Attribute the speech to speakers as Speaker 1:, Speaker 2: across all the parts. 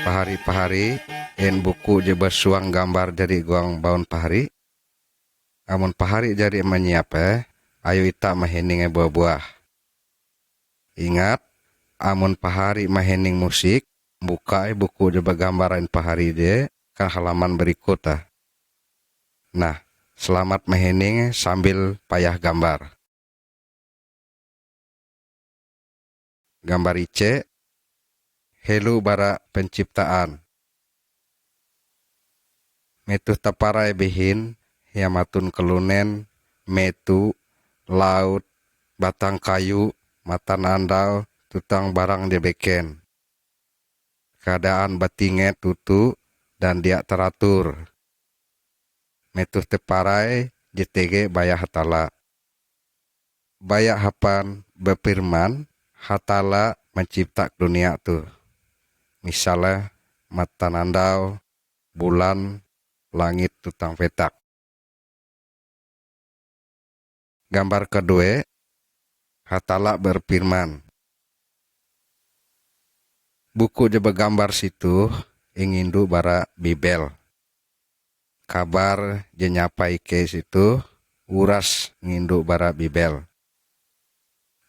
Speaker 1: Pahari-pahari en buku je bersuang gambar dari guang baun pahari. Amun pahari jadi menyiap ayo ita mahening buah-buah. Ingat, amun pahari mahening musik, buka buku je bergambaran pahari je ke halaman berikut. Nah, selamat mahening sambil payah gambar. Gambar ice, helu bara penciptaan. Metu taparai bihin, hiamatun kelunen, metu, laut, batang kayu, matan andal, tutang barang debeken. Keadaan batinget tutu dan dia teratur. Metu teparai JTG bayah hatala. Bayah hapan befirman, hatala mencipta dunia tuh. Misalnya matan andal, bulan, langit tutang petak. Gambar kedua, hatala berfirman. Buku je bergambar situ ingindu bara Bibel. Kabar je nyapai ke situ uras ngindu bara Bibel.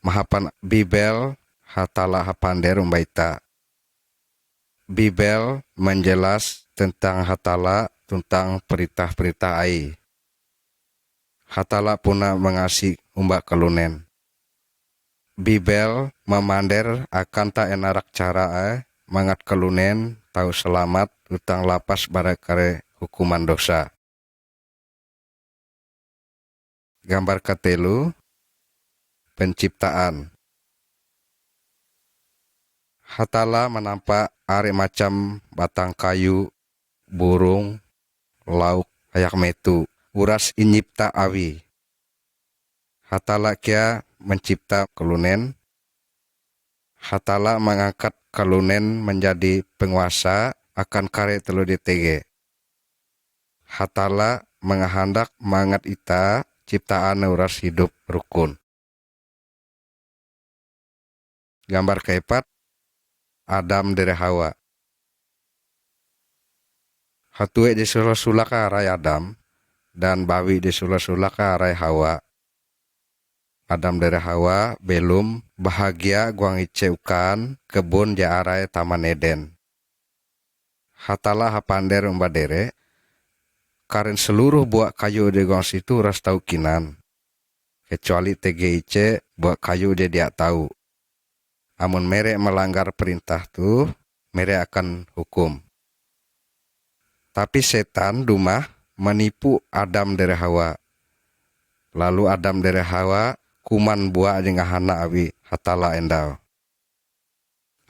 Speaker 1: Mahapan Bibel hatala hapander umbaita. Bibel menjelas tentang hatala tentang perintah-perintah ai. Hatala puna mengasih umbak kelunen. Bibel memander akan tak enarak cara mangat kelunen tahu selamat utang lapas barakare hukuman dosa. Gambar katelu penciptaan. Hatala menampak are macam batang kayu, burung, lauk, hayak metu, uras inyipta awi. Hatala kia mencipta kelunen. Hatala mengangkat kelunen menjadi penguasa akan kare telu DTG. Hatala menghendak mangat ita ciptaan uras hidup rukun. Gambar keempat, Adam dari Hawa. Hatue di sula-sula ka arai Adam dan bawi di sula-sula ka arai Hawa. Adam dari Hawa belum bahagia guang iceukan kebun ja arai Taman Eden. Hatala hapander umbadere karen seluruh buah kayu di guang situ ras tau kinan. Kecuali TGIC buah kayu dia tahu. Amun mere melanggar perintah tuh, mere akan hukum. Tapi setan dumah menipu Adam dari Hawa. Lalu Adam dari Hawa kuman buah jeung ngahana awi hatala endau.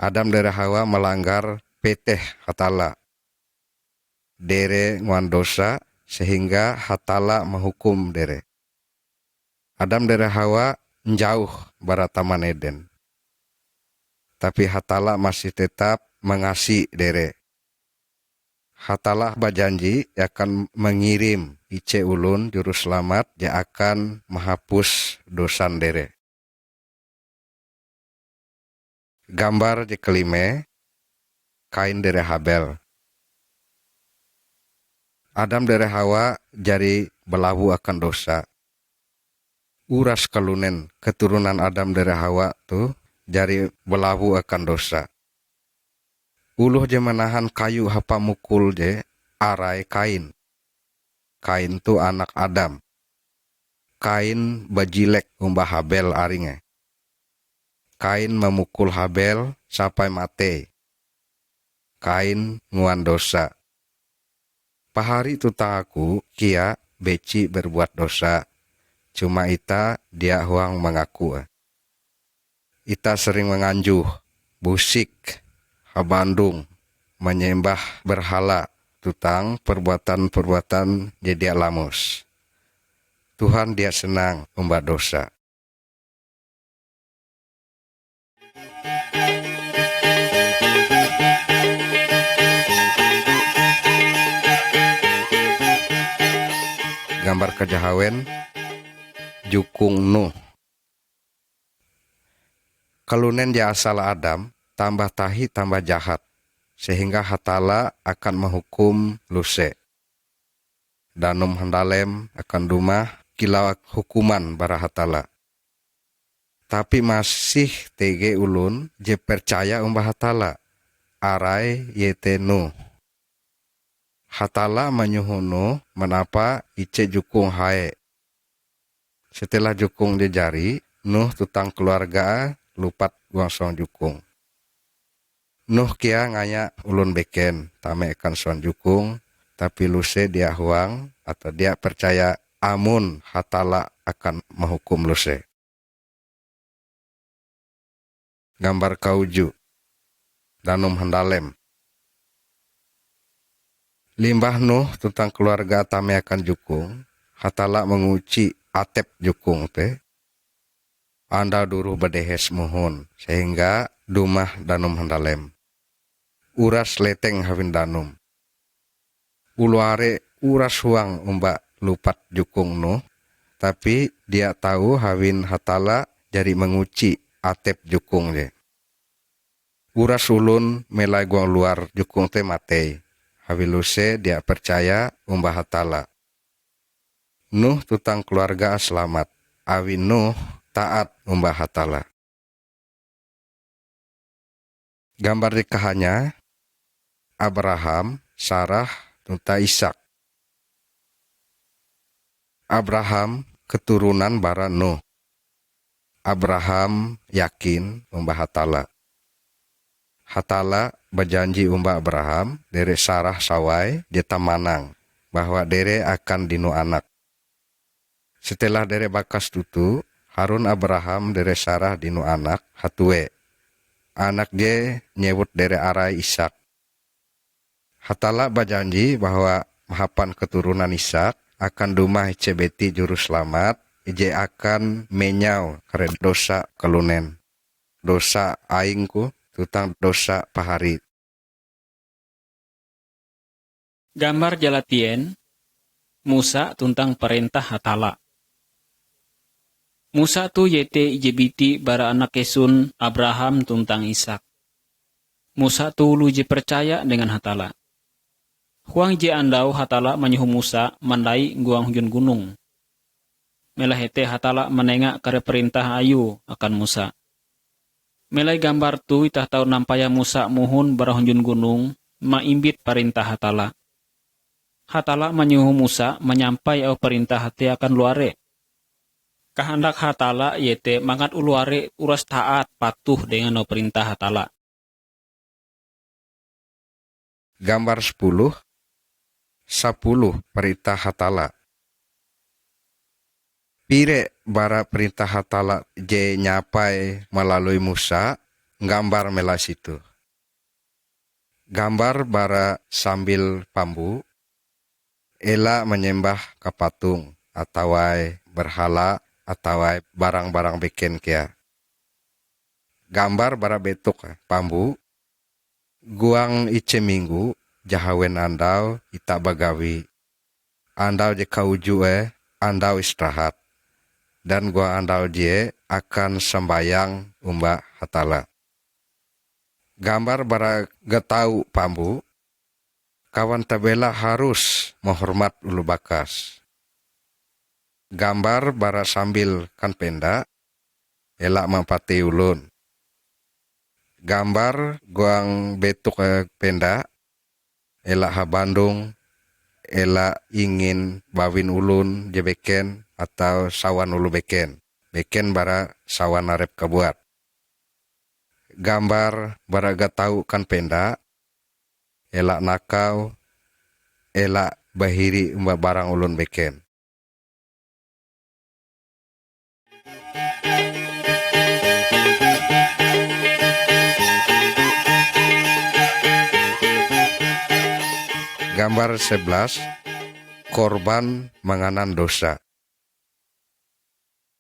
Speaker 1: Adam dari Hawa melanggar peteh hatala. Dere nguan dosa sehingga hatala menghukum dere. Adam dari Hawa menjauh bara Taman Eden. Tapi hatala masih tetap mengasihi dere. Hatala berjanji akan mengirim ice ulun juru selamat yang akan menghapus dosa dere. Gambar di kelime, Kain dari Habel. Adam dari Hawa jadi belawu akan dosa. Uras kelunen keturunan Adam dari Hawa tuh jadi belawu akan dosa. Uluh je menahan kayu hapa mukul je arai Kain. Kain tu anak Adam. Kain bajilek umbah Habel aringe. Kain memukul Habel sampai mati. Kain nguan dosa. Pahari tutang aku kia beci berbuat dosa. Cuma ita dia huang mengaku. Ita sering menganjuh, busik, habandung, menyembah berhala, tutang perbuatan-perbuatan jadi lamus. Tuhan dia senang umbah dosa. Gambar kejahawen, jukung Nuh. Kalunen dia asal Adam, tambah tahi tambah jahat, sehingga Hatala akan menghukum luse. Danum handalem akan dumah kilau hukuman bara Hatala. Tapi masih tege ulun je percaya umbah Hatala, arai yete Nuh. Hatala menyuhu Nuh menapa ice jukung hae. Setelah jukung dijari, Nuh tutang keluarga lupat guang jukung. Nuh kia ngaya ulun beken tame ikan son jukung, tapi luse dia huang atau dia percaya amun Hatala akan menghukum luse. Gambar kauju danum handalem. Limbah Nuh tentang keluarga tame akan jukung, Hatala menguci atep jukung teh. Anda duru bedehes mohon, sehingga dumah danum handalem. Uras leteng hawin danum. Uluare uras huang umbak lupat jukung Nuh, tapi dia tahu hawin Hatala jadi menguci atep jukung je. Uras ulun melai guang luar jukung te matei. Hawiluse dia percaya umbah Hatala. Nuh tutang keluarga selamat. Awi Nuh taat umbah Hatala. Gambar nikahannya Abraham, Sarah, tunta Ishak. Abraham keturunan bara Nuh. Abraham yakin umbah Hatala. Hatala berjanji umbah Abraham dere Sarah sawai jeta manang bahwa dere akan dinu anak. Setelah dere bakas tutu, Harun Abraham dere Sarah dinu anak hatue. Anak je nyebut dere arai Ishak. Hatala berjanji bahwa mahapan keturunan Ishak akan dumah cebeti juru selamat, ije akan menyau kare dosa kelunen. Dosa aingku tutang dosa pahari.
Speaker 2: Gambar jalatien Musa tuntang perintah Hatala. Musa tu yete ijebiti bara anak kesun Abraham tuntang Ishak. Musa tu lu je percaya dengan Hatala. Huang je andau Hatala menyuhu Musa mandai guang hujun gunung. Melahete Hatala menengak kare perintah ayu akan Musa. Melai gambar tu itah tau nampaya Musa muhun bara hujun gunung maimbit perintah Hatala. Hatala menyuhu Musa menyampai au perintah hati akan luare. Kehendak Hatala yete mangat uluare uras taat patuh dengan perintah Hatala.
Speaker 1: Gambar 10 perintah Hatala. Pire bara perintah Hatala je nyapai melalui Musa, gambar melas itu. Gambar bara sambil pambu, ela menyembah ke patung, atau berhala, atau barang-barang bikin kia. Gambar bara betuk pambu, guang ice minggu, jahawen andau ita bagawi. Andau je kauju andau istirahat. Dan guang andau je akan sembayang umbah Hatala. Gambar bara getau pambu, kawan tabela harus menghormat ulu bakas. Gambar bara sambil kan penda, elak mempati ulun. Gambar guang betuk penda, elak ha Bandung, elak ingin bawin ulun je beken atau sawan ulu beken. Beken bara sawan arep kabuat. Gambar bara gatau kan penda, elak nakau, elak bahiri umbah barang ulun beken. Gambar 11, korban manganan dosa.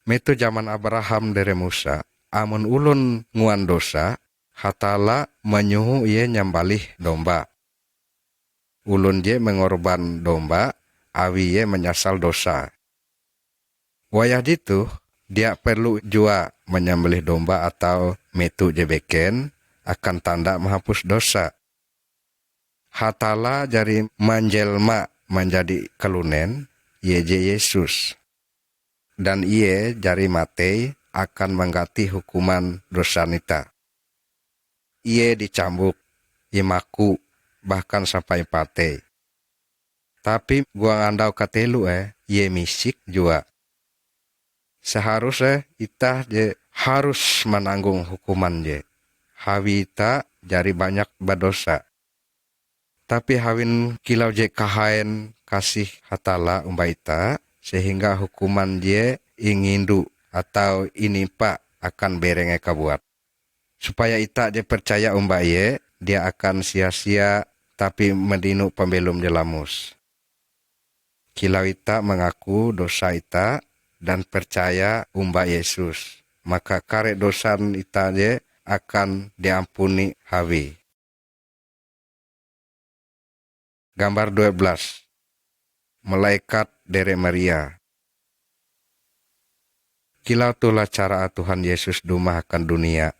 Speaker 1: Metu zaman Abraham dere Musa, amun ulun nguan dosa, Hatala menyuhu ia nyambalih domba. Ulun je mengorban domba, awi ye menyasal dosa. Wayah jitu, dia perlu jua menyembelih domba atau metu jebeken akan tanda menghapus dosa. Hatala jari manjelma menjadi kelunen, ye Yesus. Dan iye jari mate akan mengganti hukuman dosa nita. Iye dicambuk, imaku, bahkan sampai pate. Tapi gua ngandau katelu ye misik jua. Seharusnya ita je harus menanggung hukuman je. Hawi ita jari banyak berdosa. Tapi hawin kilau je kahaen kasih hatala umba ita, sehingga hukuman je ingindu atau inimpa akan berenge kabuat. Supaya ita je percaya umba ye, dia akan sia-sia tapi mendinu pembelum jelamus. Kilau ita mengaku dosa ita dan percaya umba Yesus, maka kare dosan ita je akan diampuni hawi. Gambar 12. Malaikat dari Maria. Kilau tulah cara Tuhan Yesus dumah akan dunia.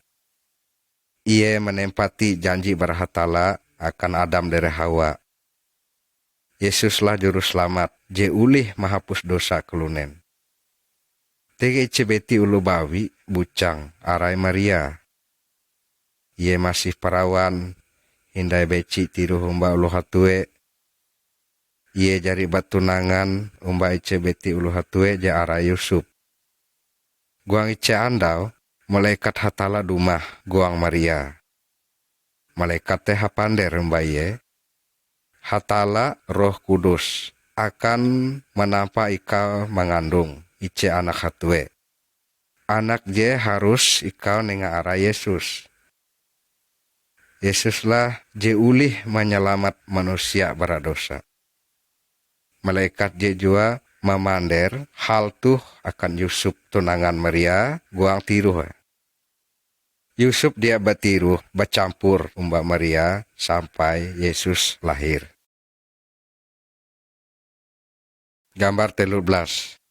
Speaker 1: Ia menempati janji berhatala akan Adam dari Hawa. Yesuslah juru selamat, je ulih menghapus dosa kelunen. Tege cebeti ulu bawi, bucang, arai Maria. Ia masih perawan, hindai beci tiru humba ulu hatue. Ia jari batunangan, umba ice beti ulu hatue je arai Yusuf. Guang ice andau, malaikat hatala dumah guang Maria. Malaikat teh hapander umba iye. Hatala Roh Kudus akan menampa ikau mengandung ice anak hatue. Anak je harus ikau nenga arah Yesus. Yesuslah je ulih menyelamat manusia beradosa. Malaikat je jua memander hal tuh akan Yusuf tunangan Maria guang tiruh. Yusuf dia batiruh bercampur umba Maria sampai Yesus lahir. Gambar 13.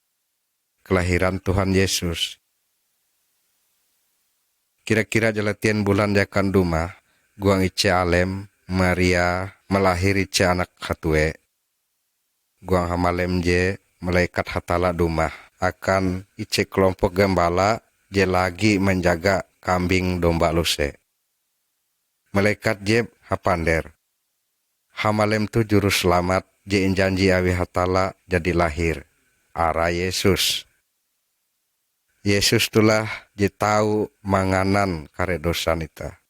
Speaker 1: Kelahiran Tuhan Yesus. Kira-kira jelatian bulan jakan duma, guang ice alem, Maria melahiri ice anak hatue. Guang hamalem je, malaikat hatala dumah, akan ice kelompok gembala je lagi menjaga kambing domba luse. Malaikat je hapander. Hamalem tu juru selamat je janji awi hatala jadi lahir. Ara Yesus. Yesus tulah je tahu manganan kare dosa nita.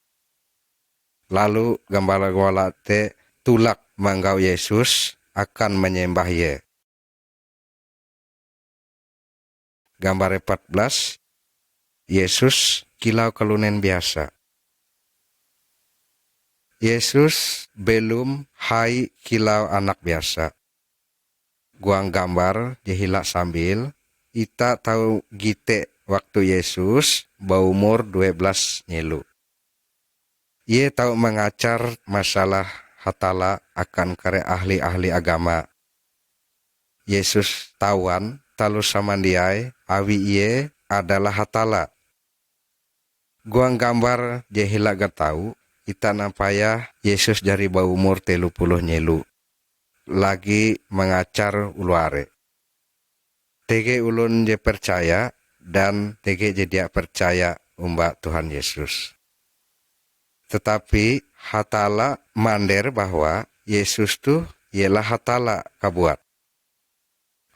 Speaker 1: Lalu gembala-gembala te tulak manggau Yesus akan menyembah ye. Gambar 14. Yesus kilau kelunen biasa. Yesus belum hai kilau anak biasa. Guang gambar jehila sambil, ita tahu gite waktu Yesus berumur 12 nyelu. Ia tahu mengajar masalah hatala akan kare ahli-ahli agama. Yesus tawan talu samandiai awi iye adalah hatala. Guang gambar jehila gatau, ita nampaya Yesus jari berumur 30 nyelu. Lagi mengajar uluare. Tege ulun je percaya dan tege je dia percaya umba Tuhan Yesus. Tetapi hatala mander bahwa Yesus tuh ialah hatala kabuat.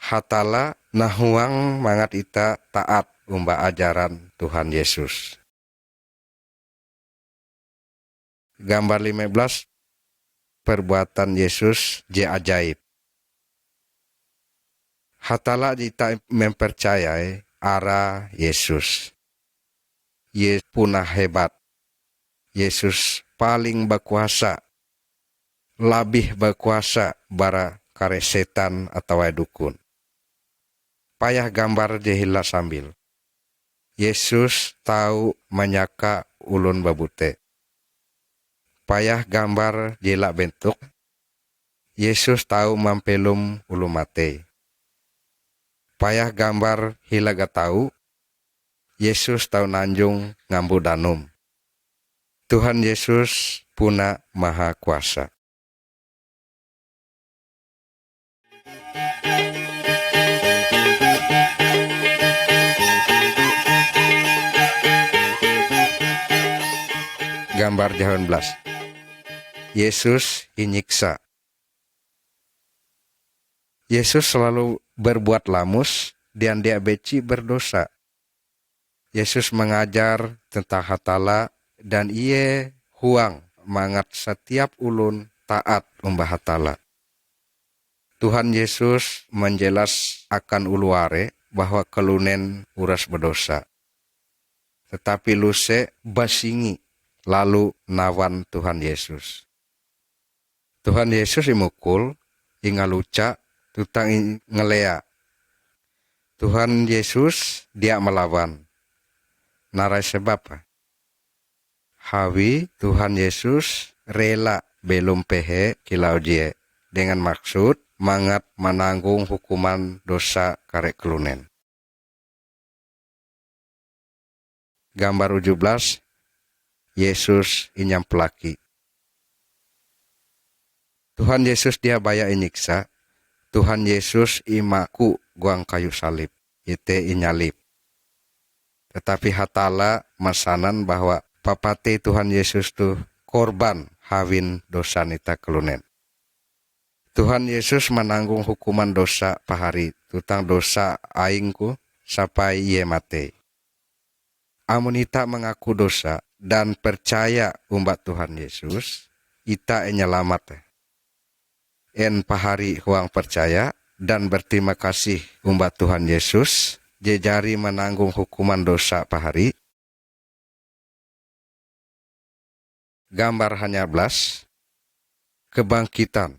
Speaker 1: Hatala nahuang mangat ita taat umba ajaran Tuhan Yesus. Gambar 15. Perbuatan Yesus je ajaib. Hatala kita mempercayai arah Yesus. Ye punah hebat. Yesus paling berkuasa. Labih berkuasa bara kare setan atau dukun. Payah gambar jehila sambil. Yesus tahu menyaka ulun babute. Payah gambar jela bentuk. Yesus tahu mampelum ulu mate. Payah gambar hilaga tahu, Yesus tahu nanjung ngambu danum. Tuhan Yesus puna maha kuasa. Gambar 18. Yesus inyiksa. Yesus selalu berbuat lamus dan dia beci berdosa. Yesus mengajar tentang hatala dan iye huang mangat setiap ulun taat umbah hatala. Tuhan Yesus menjelas akan uluare bahwa kelunen uras berdosa. Tetapi luse basingi lalu nawan Tuhan Yesus. Tuhan Yesus imukul, ingaluca, tutang ngelea. Tuhan Yesus dia melawan. Narai sebab hawi Tuhan Yesus rela belum pehe kilau die dengan maksud mangat menanggung hukuman dosa karek kelunen. Gambar 17. Yesus inyam pelaki. Tuhan Yesus dia baya inyiksa. Tuhan Yesus imaku guang kayu salib. Ite inyalip. Tetapi hatala masanan bahwa papate Tuhan Yesus tuh korban hawin dosa nita kelunen. Tuhan Yesus menanggung hukuman dosa pahari. Tutang dosa aingku sampai iye mate. Amun ita mengaku dosa dan percaya umbat Tuhan Yesus, ita nyelamat. En pahari huang percaya dan berterima kasih umbat Tuhan Yesus, jejari menanggung hukuman dosa pahari. Gambar hanya 11. Kebangkitan.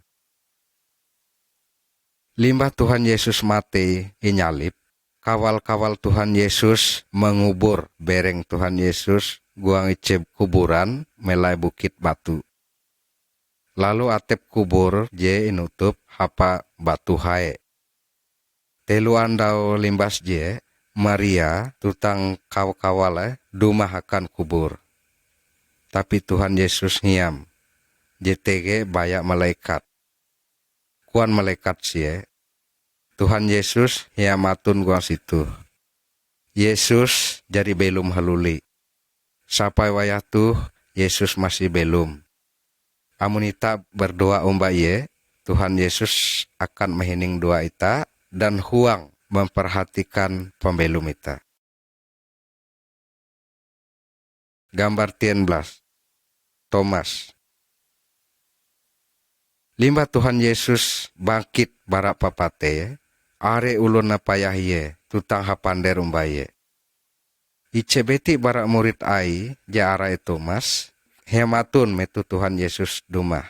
Speaker 1: Limbah Tuhan Yesus mati inyalip, kawal-kawal Tuhan Yesus mengubur bereng Tuhan Yesus guang icep kuburan melai bukit batu. Lalu atep kubur je inutup hapa batu hae. Telu andau limbas je Maria tutang kawal-kawal dumah akan kubur. Tapi Tuhan Yesus ngiam. JTG banyak malaikat. Kuan malaikat sie. Tuhan Yesus hiamatun guang situ. Yesus jadi belum haluli. Sampai wayah tuh Yesus masih belum. Amun ita berdoa umba ye, Tuhan Yesus akan mehening doa ita dan huang memperhatikan pembelum ita. Gambar 13. Thomas. Limbah Tuhan Yesus bangkit barak papate, are ulun napayah ye, tutang hapander umbaye. Icebeti barak murid ai, jarai Thomas, hematun metu Tuhan Yesus dumah.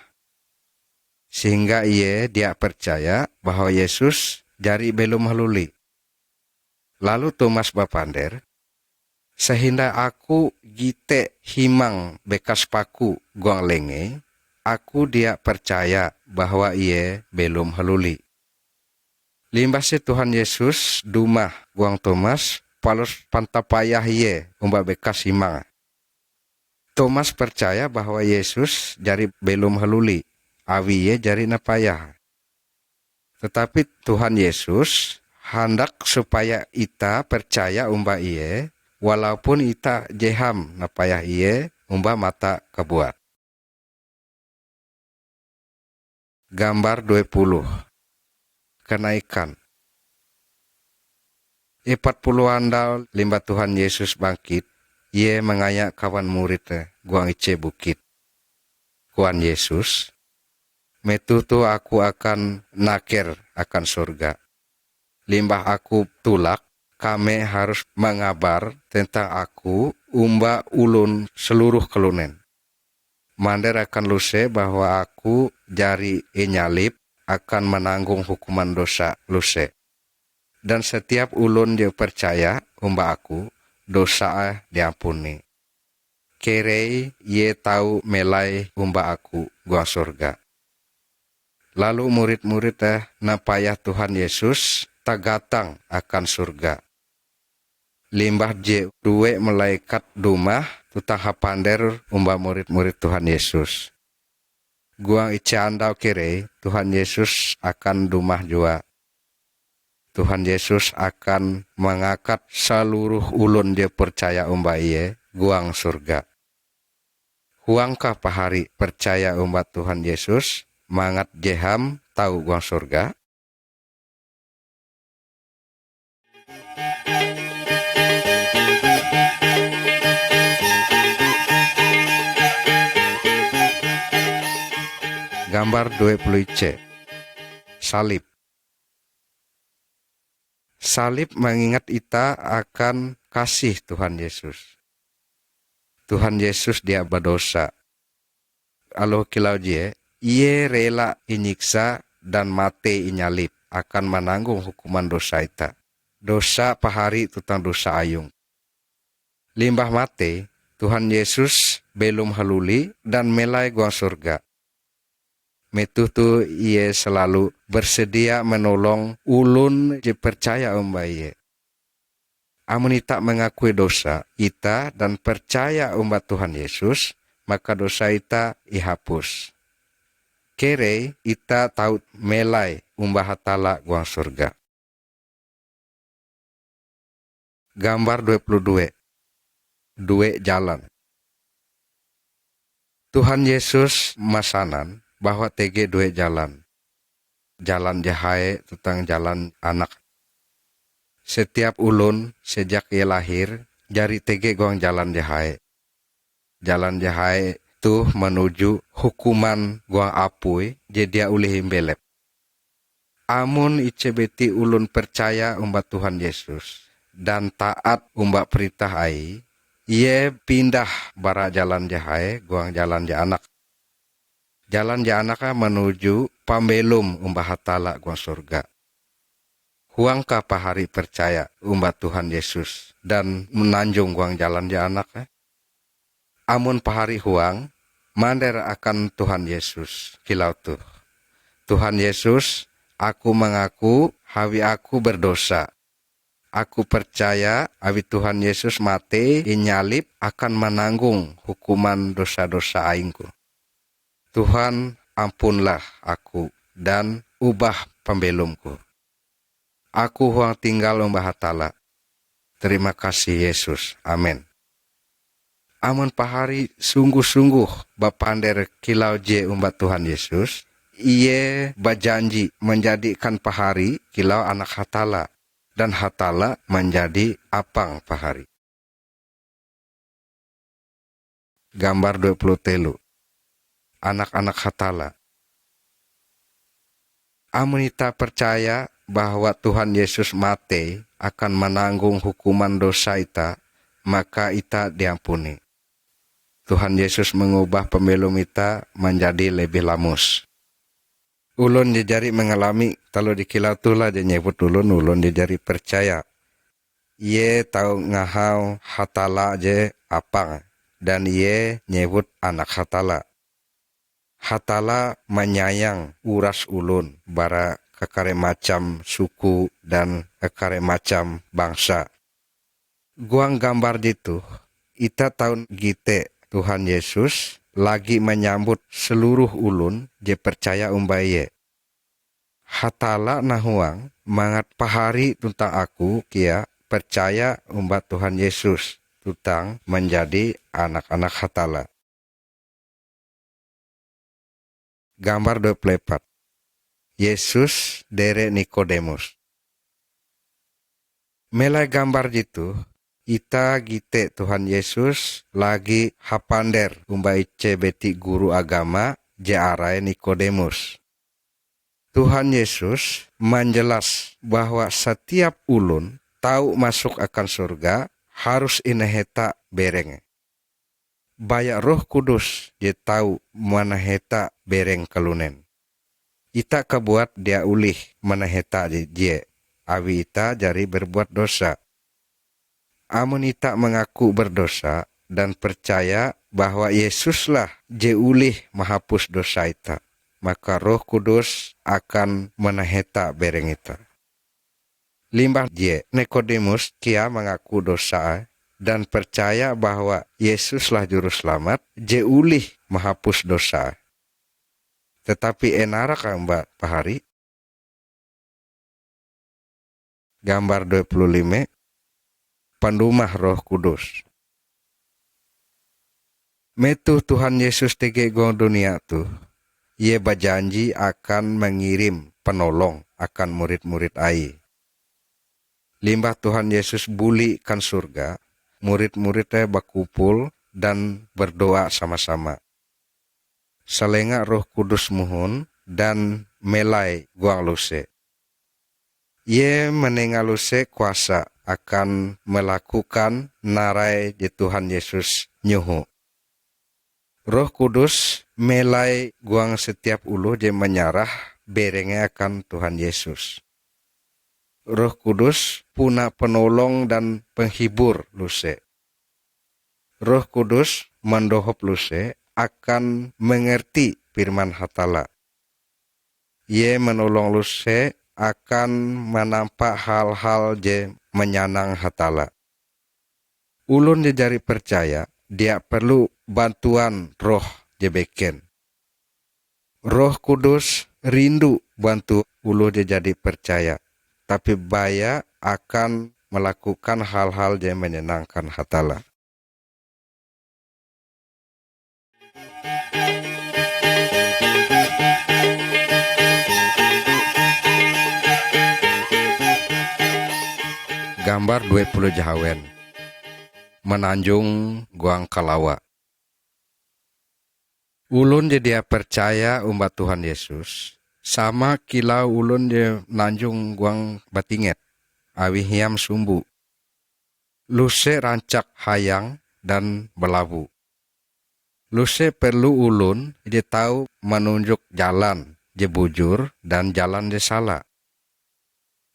Speaker 1: Sehingga dia percaya bahwa Yesus jari belum haluli. Lalu Thomas bapander, sehingga aku gite himang bekas paku guang lenge, aku dia percaya bahwa belum haluli. Limbase Tuhan Yesus dumah guang Thomas palus pantapayah umba bekas himang. Thomas percaya bahwa Yesus jari belum haluli, awi jari napayah. Tetapi Tuhan Yesus hendak supaya ita percaya umba walaupun ita jeham napayah umba mata kebuat. Gambar 20. Kenaikan. 40 andal limbah Tuhan Yesus bangkit, mengayak kawan murid guang ice bukit. Kuan Yesus, metu tu aku akan naker akan surga. Limbah aku tulak, kami harus mengabar tentang aku umba ulun seluruh kelunen. Mander akan luse bahwa aku jari inyalip akan menanggung hukuman dosa luse. Dan setiap ulun dia percaya umba aku, dosa diampuni. Kerei ye tahu melai umba aku gua surga. Lalu murid-murid napayah Tuhan Yesus tagatang akan surga. Limbah je dua malaikat dumah tutang hapander umba murid-murid Tuhan Yesus. Guang ice andau kere Tuhan Yesus akan dumah jua. Tuhan Yesus akan mengangkat seluruh ulun je percaya umba iye guang surga. Huangkah pahari percaya umba Tuhan Yesus mangat jeham tahu guang surga? Gambar 20C. Salib. Salib mengingat ita akan kasih Tuhan Yesus. Tuhan Yesus dia berdosa. Alo kilau je, iye rela inyiksa dan mate inyalip akan menanggung hukuman dosa ita. Dosa pahari tutang dosa ayung. Limbah mate, Tuhan Yesus belum haluli dan melai guang surga. Metutu iye selalu bersedia menolong ulun je percaya umba iye. Amun ita mengakui dosa ita dan percaya umba Tuhan Yesus, maka dosa ita ihapus. Kere ita tahu melai umba hatala guang surga. Gambar 22. Dua jalan. Tuhan Yesus masanan bahwa tege dua jalan. Jalan jahae tutang jalan anak. Setiap ulun sejak ia lahir, jari tege guang jalan jahae. Jalan jahae tuh menuju hukuman guang apui, jadi dia ulih himbelep. Amun icebeti ulun percaya umba Tuhan Yesus dan taat umba perintah ai, ia pindah bara jalan jahae guang jalan ja anak. Jalan ja anaka menuju pambelum umba hatala guang surga. Huangka pahari percaya umba Tuhan Yesus dan menanjung guang jalan ja anak. Amun pahari huang, mander akan Tuhan Yesus kilau tuh. Tuhan Yesus, aku mengaku hawi aku berdosa. Aku percaya awi Tuhan Yesus mate inyalip akan menanggung hukuman dosa-dosa aingku. Tuhan, ampunlah aku dan ubah pembelumku. Aku huang tinggal umba hatala. Terima kasih Yesus. Amin. Amun pahari sungguh-sungguh bapander kilau je umba Tuhan Yesus, iye bajanji menjadikan pahari kilau anak hatala dan hatala menjadi apang pahari. Gambar 20 anak-anak hatala. Amun ita percaya bahwa Tuhan Yesus mate akan menanggung hukuman dosa ita, maka ita diampuni. Tuhan Yesus mengubah pembelum ita menjadi lebih lamus. Ulun dijari mengalami, kalau dikilau tulah dia nyebut ulun dijari percaya. Ie tahu ngahau hatala je apang, dan ie nyebut anak hatala. Hatala menyayang uras ulun bara kekare macam suku dan kekare macam bangsa. Guang gambar ditu, ita tahun gite Tuhan Yesus lagi menyambut seluruh ulun je percaya umba iye. Hatala nahuang mangat pahari tuntang aku kia percaya umba Tuhan Yesus tutang menjadi anak-anak hatala. Gambar 24. Yesus dere Nikodemus. Melai gambar jitu, ita gite Tuhan Yesus lagi hapander umba ice beti guru agama je arai Nikodemus. Tuhan Yesus menjelas bahwa setiap ulun tahu masuk akan surga harus ineheta bereng. Bayak Roh Kudus je tahu mana heta bereng kelunen. Ita kebuat dia ulih mana heta je, awi ita jari berbuat dosa. Amun ita mengaku berdosa dan percaya bahwa Yesuslah je ulih menghapus dosa ita, maka Roh Kudus akan meneheta bereng ita. Limbah je Nikodemus kia mengaku dosa dan percaya bahwa Yesuslah juru selamat, je ulih menghapus dosa. Tetapi enara kamba pahari. Gambar 25, pandumah Roh Kudus. Metu Tuhan Yesus tege gong dunia tu, Ia berjanji akan mengirim penolong akan murid-murid ai. Limbah Tuhan Yesus buli kan surga, murid-muridnya berkumpul dan berdoa sama-sama. Selenga Roh Kudus muhun dan melai guang luse. Ia menengaluse kuasa akan melakukan narai di Tuhan Yesus nyuhu. Roh Kudus melai guang setiap ulu je menyarah berenge akan Tuhan Yesus. Roh Kudus puna penolong dan penghibur luse. Roh Kudus mendohop luse akan mengerti firman hatala. Ia menolong luse akan menampak hal-hal je menyanang hatala. Ulun je jari percaya, dia perlu bantuan roh je beken. Roh Kudus rindu bantu ulu je jadi percaya, tapi baya akan melakukan hal-hal je menyenangkan hatala. Gambar 20 Jahawen menanjung guang kalawa. Ulun je dia percaya umbat Tuhan Yesus sama kilau ulun je nanjung guang batinget awi hiam sumbu. Luse rancak hayang dan belabu. Luse perlu ulun je tahu menunjuk jalan je bujur dan jalan je salah.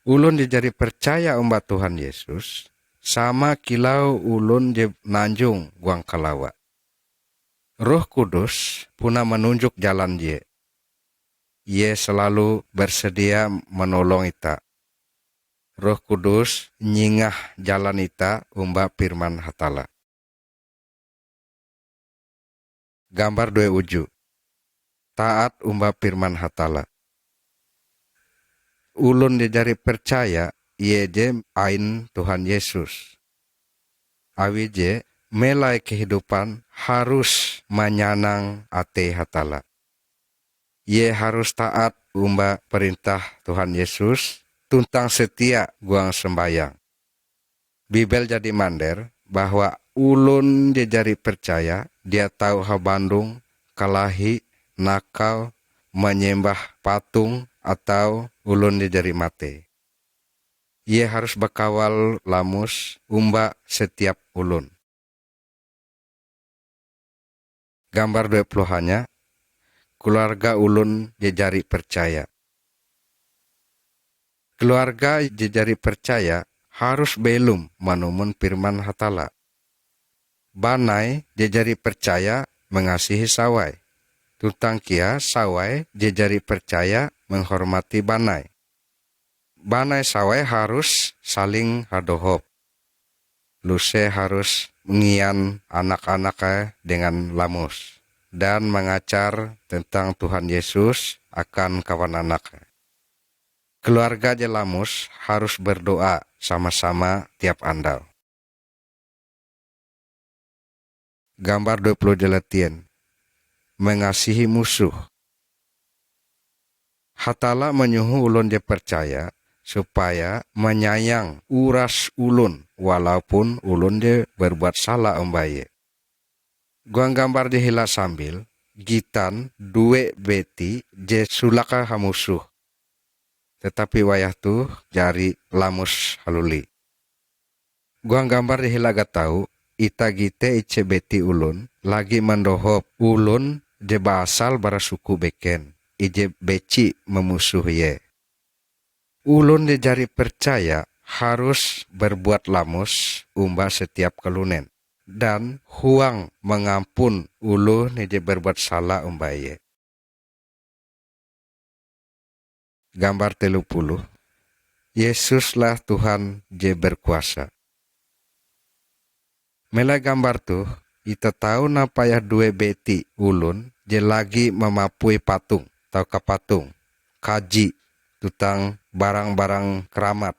Speaker 1: Ulun je jadi percaya umbat Tuhan Yesus sama kilau ulun je nanjung guang kalawa. Roh Kudus puna menunjuk jalan je. Ia selalu bersedia menolong ita. Roh Kudus nyingah jalan ita umba firman hatala. Gambar 27. Taat umba firman hatala. Ulun dijari percaya ia je ain Tuhan Yesus. Awi je melai kehidupan harus menyanang ate hatala. Ia harus taat umba perintah Tuhan Yesus tuntang setia guang sembayang. Bibel jadi mander bahwa ulun dijari percaya dia tahu habandung, kalahi, nakal, menyembah patung atau ulun dijari mate. Ia harus bakawal lamus umba setiap ulun. Gambar 20 hanya keluarga ulun jejari percaya. Keluarga jejari percaya harus belum manumun firman hatala. Banai jejari percaya mengasihi sawai. Tutang kia sawai jejari percaya menghormati banai. Banai sawai harus saling hadohop. Luse harus mengian anak-anaknya dengan lamus dan mengajar tentang Tuhan Yesus akan kawan anaknya. Keluarga jelamus harus berdoa sama-sama tiap andal. Gambar 20 jeletien. Mengasihi musuh. Hatala menyuhu ulun je percaya supaya menyayang uras ulun walaupun ulun je berbuat salah umbaye. Guang gambar je hila sambil gitan due beti je sulaka hamusuh. Tetapi wayah tu jari lamus haluli. Guang gambar je hila gatau ita gite ice beti ulun lagi mendohop ulun je basal bara suku beken. Ije beci memusuh ye. Ulun dijari percaya harus berbuat lamus umba setiap kelunen. Dan huang mengampun ulu nije berbuat salah umba ye. Gambar 30. Yesuslah Tuhan je berkuasa. Mela gambar tuh, ita tahu na payah dua beti ulun je lagi memapui patung atau kapatung, kaji tutang barang-barang keramat.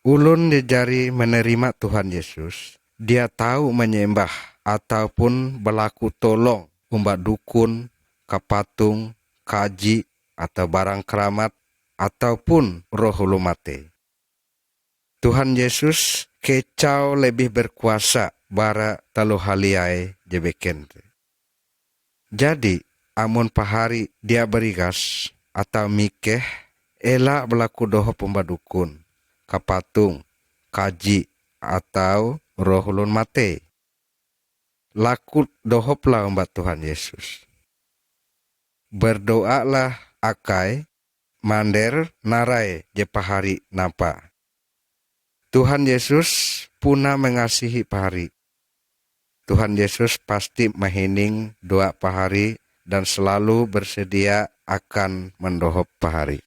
Speaker 1: Ulun dijari menerima Tuhan Yesus, dia tahu menyembah ataupun berlaku tolong umbak dukun, kapatung, kaji atau barang keramat ataupun roh ulu mate. Tuhan Yesus kecau lebih berkuasa bara talo haliai jebeken. Jadi, amun pahari dia berigas atau mikeh, elak berlaku doho pembadukun, kapatung, kaji, atau roh ulun mate. Laku dohoplah umbat Tuhan Yesus. Berdoalah akai, mander narai je pahari napa. Tuhan Yesus puna mengasihi pahari. Tuhan Yesus pasti mahining doa pahari dan selalu bersedia akan mendohop pahari.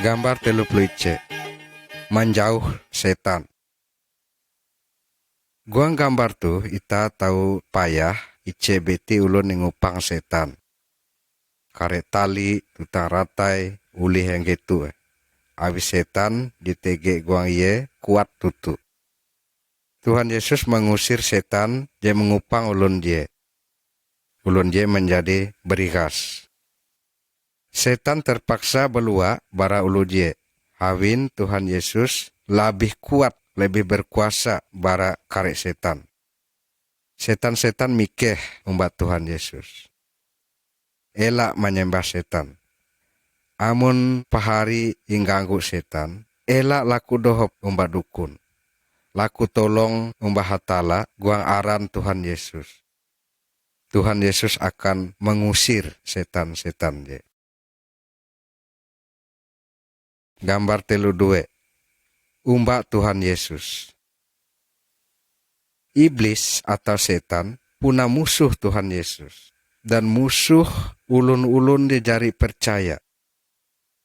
Speaker 1: Gambar 30 menjauh setan. Guang gambar tuh ita tahu payah ice beti ulun ngupang setan. Karek tali, tutang ratai, ulih yang gitu. Abis setan ditege guang iye kuat tutu. Tuhan Yesus mengusir setan je mengupang ulun je. Ulun je menjadi berigas. Setan terpaksa belua bara ulu je. Hawin Tuhan Yesus lebih kuat, lebih berkuasa bara karek setan. Setan-setan mikeh umbat Tuhan Yesus. Elak menyembah setan. Amun pahari ingganggu setan, elak laku dohop umbat dukun. Laku tolong umbah hatala guang aran Tuhan Yesus. Tuhan Yesus akan mengusir setan-setan je. Gambar 32. Umbak Tuhan Yesus. Iblis atau setan puna musuh Tuhan Yesus. Dan musuh ulun-ulun dijari percaya.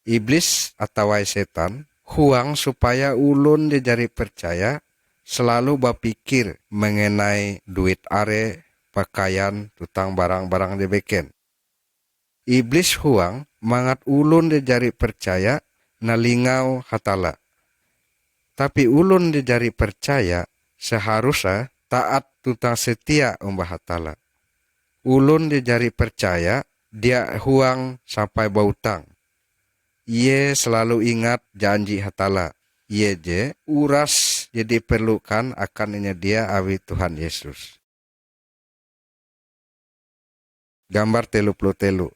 Speaker 1: Iblis atau setan huang supaya ulun dijari percaya selalu berpikir mengenai duit are, pakaian, tutang barang-barang dibeken. Iblis huang mangat ulun dijari percaya nalingau hatala. Tapi ulun dijari percaya seharusnya taat tutang setia umbah hatala. Ulun dijari percaya dia huang sampai bautang. Ie selalu ingat janji hatala. Ie je uras jadi perlukan akan dia awi Tuhan Yesus. Gambar 33.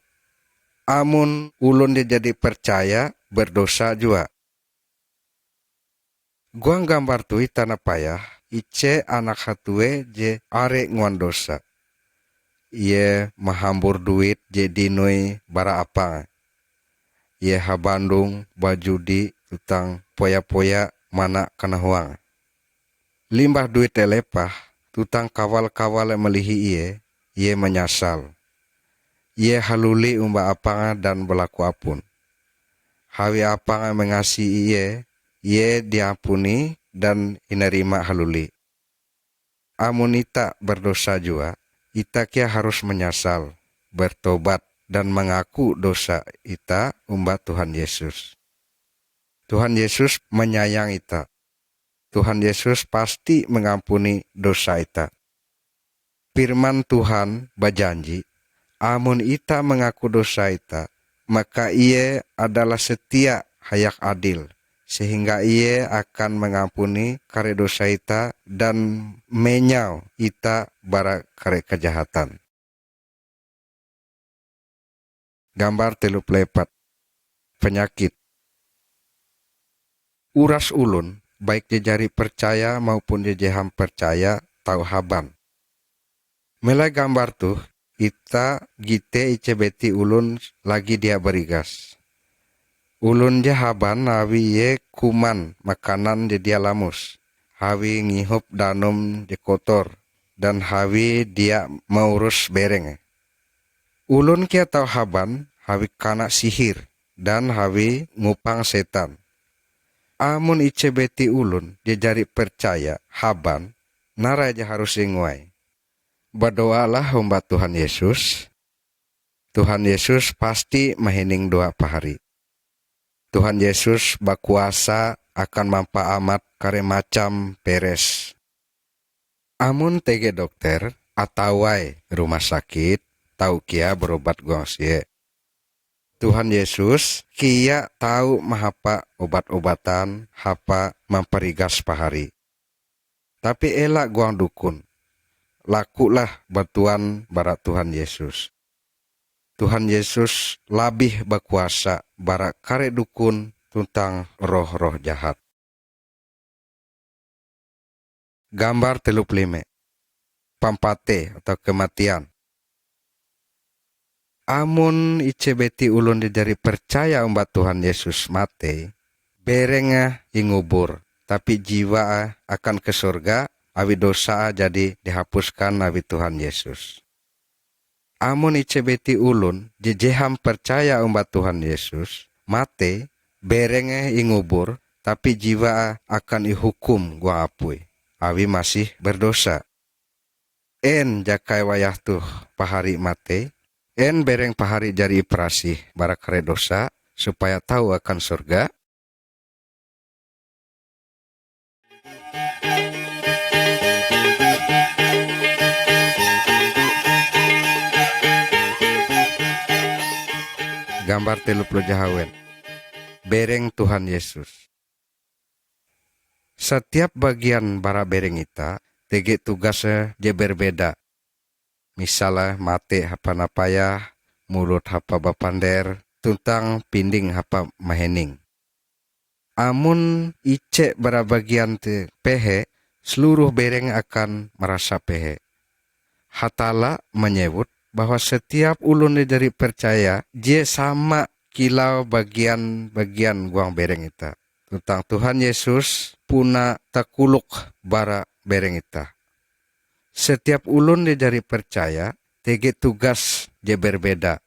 Speaker 1: Amun ulun dijadi percaya berdosa jua. Guang gambar tu itana payah ice anak hatue je are nguan dosa. Ie mahambur duit je dinoi bara apa. Ie habandung bajudi tutang poya-poya mana kana huang. Limbah duit telepah tutang kawal-kawal melihi ie menyasal. Ie haluli umba apanga dan berlaku apun. Hawi apanga mengasihi ie diampuni dan inerima haluli. Amun ita berdosa jua, ita kia harus menyasal, bertobat dan mengaku dosa ita umba Tuhan Yesus. Tuhan Yesus menyayang ita. Tuhan Yesus pasti mengampuni dosa ita. Firman Tuhan berjanji, amun ita mengaku dosa ita, maka ia adalah setia hayak adil, sehingga ia akan mengampuni kare dosa ita dan menyau ita bara kare kejahatan. Gambar 34. Penyakit. Uras ulun, baik jejari percaya maupun jejeham percaya, tau haban. Melai gambar tuh, ita gite icebeti ulun lagi dia berigas. Ulun je haban nawi ye kuman makanan je dia lamus. hawi ngihup danum je kotor, dan hawi dia mengurus bereng. Ulun kia tahu haban hawi kana sihir, dan hawi ngupang setan. Amun ice beti ulun dia jari percaya haban, nara aja harus inguai. Berdoalah hamba Tuhan Yesus. Tuhan Yesus pasti mahining doa pahari. Tuhan Yesus bakuasa akan mampa amat kare macam peres. Amun tege dokter atau rumah sakit tahu kia berobat gongsie. Tuhan Yesus kia tahu mahapa obat-obatan hapa mamperigas pahari. Tapi elak guang dukun. Lakulah bantuan barak Tuhan Yesus. Tuhan Yesus labih berkuasa barak kare dukun tentang roh-roh jahat. Gambar 35. Pampate atau kematian. Amun ice beti ulun dijari percaya umbat Tuhan Yesus mate, berenga ingubur, tapi jiwa akan ke surga, awi dosa jadi dihapuskan awi Tuhan Yesus. Amun ice beti ulun jejeham percaya umbat Tuhan Yesus, mate, berenga ingubur, tapi jiwa akan ihukum gua apui, awi masih berdosa. En jakai wayah tuh pahari mate, en bereng pahari jari perasih barak kare dosa, supaya tahu akan surga. Gambar 30 jahawen. Bereng Tuhan Yesus. Setiap bagian bara bereng ita, tege tugasnya je berbeda. Misalnya mate hapa napaya, mulut hapa bapander, tuntang pinding hapa mahening. Amun ice bara bagian te pehe, seluruh bereng akan merasa pehe. Hatala menyebut bahwa setiap ulun dari percaya, dia sama kilau bagian-bagian guang bereng ita. Tentang Tuhan Yesus puna takuluk bara bereng ita. Setiap ulun dari percaya, tege tugas dia berbeda.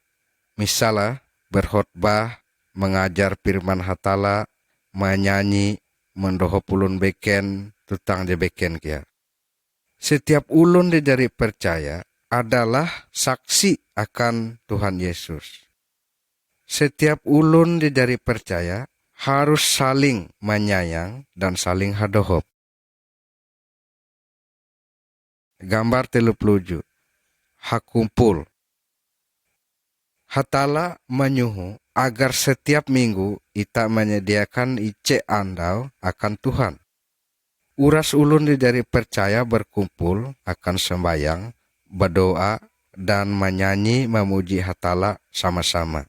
Speaker 1: Misalnya berkhotbah, mengajar firman hatala, menyanyi, mendohop ulun beken, tentang dia beken kia. Setiap ulun dari percaya adalah saksi akan Tuhan Yesus. Setiap ulun dari percaya harus saling menyayang dan saling hadohop. Gambar 37. Hakumpul. Hatala menyuhu agar setiap minggu ita menyediakan ice andau akan Tuhan. Uras ulun dari percaya berkumpul akan sembayang, berdoa, dan menyanyi memuji hatala sama-sama.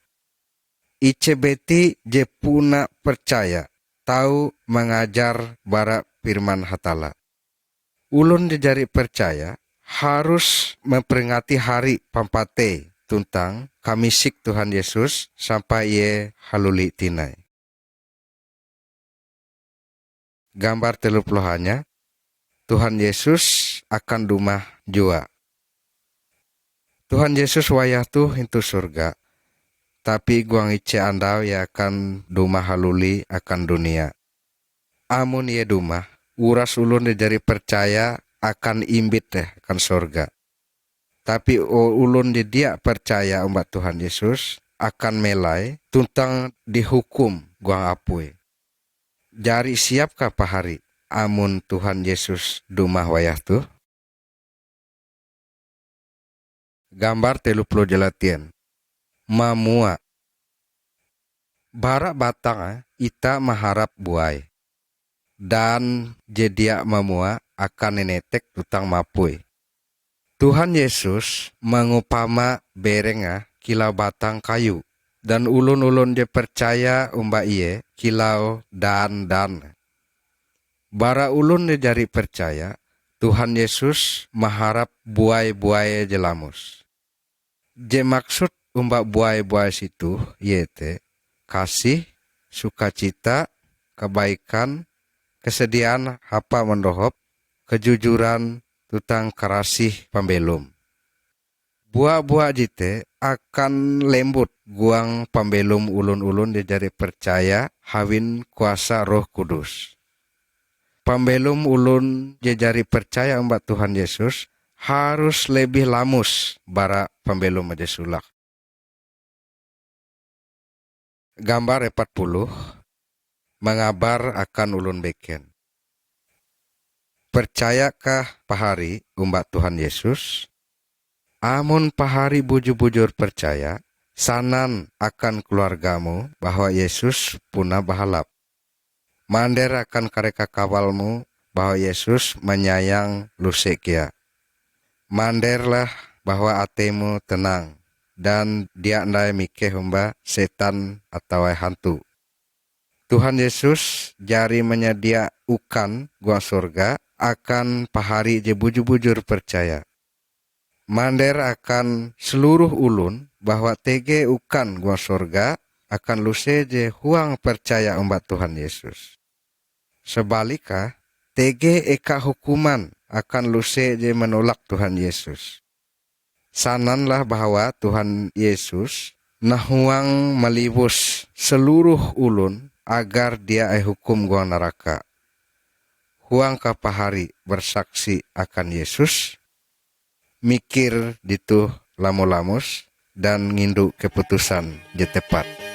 Speaker 1: Ice beti je puna percaya, tahu mengajar bara firman hatala. Ulun dijari percaya harus memperingati hari pampate tentang kamisik Tuhan Yesus sampai ye haluli tinai. Gambar 30-nya, Tuhan Yesus akan dumah jua. Tuhan Yesus wayah tuh into surga, tapi guang ice andau ya akan dumah haluli akan dunia. Amun ye dumah, uras ulun dijari percaya akan imbit akan surga. Tapi ulun dia percaya umat Tuhan Yesus akan melai tuntang dihukum guang apui. Jari siapkah pahari amun Tuhan Yesus dumah wayah tuh? Gambar 30 jelatian. Mamua. Barak batang ita maharap buai. Dan jedia mamua akan nenetek tutang mapui. Tuhan Yesus mengupama berenga kilau batang kayu. Dan ulun-ulun je percaya umba iye kilau dan. Bara ulun jari percaya Tuhan Yesus maharap buai-buai jelamus. Je maksud umba buai-buai situ yete kasih, sukacita, kebaikan, kesediaan hapa mendohop, kejujuran tutang karasih pambelum. Buah-buah jite akan lembut guang pambelum ulun-ulun dijari percaya hawin kuasa Roh Kudus. Pambelum ulun jejari percaya mbak Tuhan Yesus harus lebih lamus bara pambelum aja sulak. Gambar 40 mengabar akan ulun beken. Percayakah pahari umbak Tuhan Yesus? Amun pahari bujur-bujur percaya, sanan akan keluargamu bahwa Yesus punah bahalap. Mander akan kareka kawalmu bahwa Yesus menyayang lusekia. Manderlah bahwa atemu tenang dan dia ndai mikeh humba setan atau hantu. Tuhan Yesus jari menyedia ukan gua surga akan pahari je bujur-bujur percaya. Mander akan seluruh ulun bahwa tege ukan gua surga akan luse je huang percaya umbat Tuhan Yesus. Sebaliknya, tege eka hukuman akan luse je menolak Tuhan Yesus. Sananlah bahwa Tuhan Yesus nahuang melibus seluruh ulun agar dia hukum gua neraka. Huang kapahari bersaksi akan Yesus, mikir ditu lamu-lamus dan ngindu keputusan je tepat.